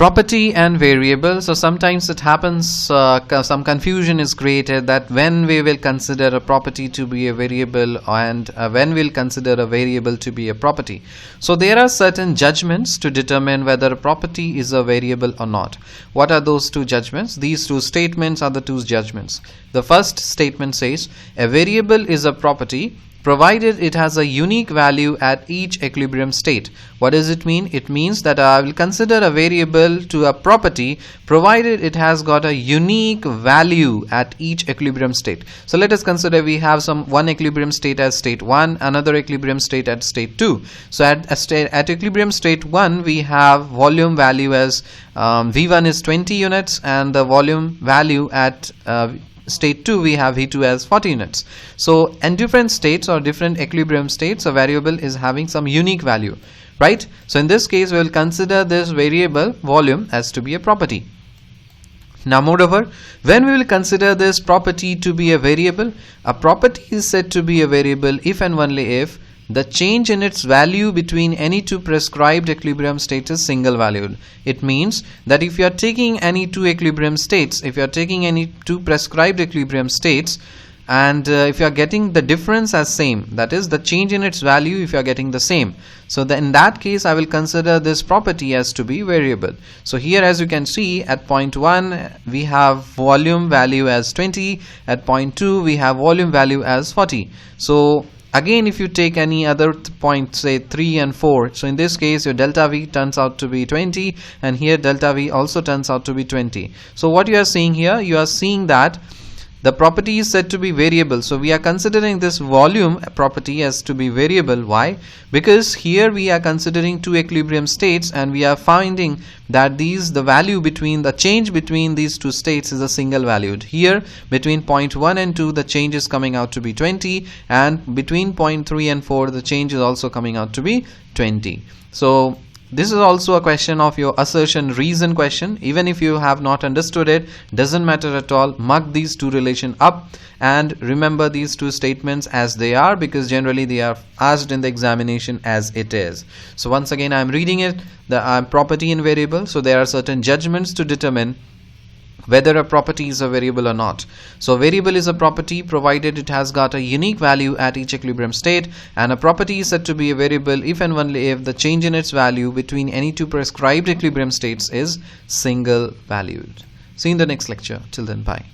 Property and variable. So sometimes it happens, some confusion is created that when we will consider a property to be a variable and when we'll consider a variable to be a property. So there are certain judgments to determine whether a property is a variable or not. What are those two judgments? These two statements are the two judgments. The first statement says a variable is a property provided it has a unique value at each equilibrium state. What does it mean? It means that I will consider a variable to a property provided it has got a unique value at each equilibrium state. So let us consider we have one equilibrium state as state 1, another equilibrium state at state 2. So at equilibrium state 1 we have volume value as V1 is 20 units and the volume value at state 2 we have V2 as 40 units. So in different states or different equilibrium states, a variable is having some unique value, right? So in this case we will consider this variable volume as to be a property. Now moreover, when we will consider this property to be a variable, a property is said to be a variable if and only if the change in its value between any two prescribed equilibrium states is single valued. It means that if you are taking any two equilibrium states, if you are taking any two prescribed equilibrium states, and if you are getting the difference as same, that is the change in its value if you are getting the same, so in that case I will consider this property as to be variable. So here as you can see at point 1 we have volume value as 20, at point 2 we have volume value as 40. So again, if you take any other point, say 3 and 4, so in this case your delta V turns out to be 20 and here delta V also turns out to be 20. So what you are seeing here, you are seeing that the property is said to be variable. So we are considering this volume property as to be variable. Why? Because here we are considering two equilibrium states and we are finding that the value between the change between these two states is a single valued. Here between point 1 and 2 the change is coming out to be 20 and between point 3 and 4 the change is also coming out to be 20. So this is also a question of your assertion reason question. Even if you have not understood it, doesn't matter at all. Mark these two relations up and remember these two statements as they are, because generally they are asked in the examination as it is. So once again I am reading it, the property and variable. So there are certain judgments to determine whether a property is a variable or not. So a variable is a property provided it has got a unique value at each equilibrium state, and a property is said to be a variable if and only if the change in its value between any two prescribed equilibrium states is single valued. See you in the next lecture. Till then, bye.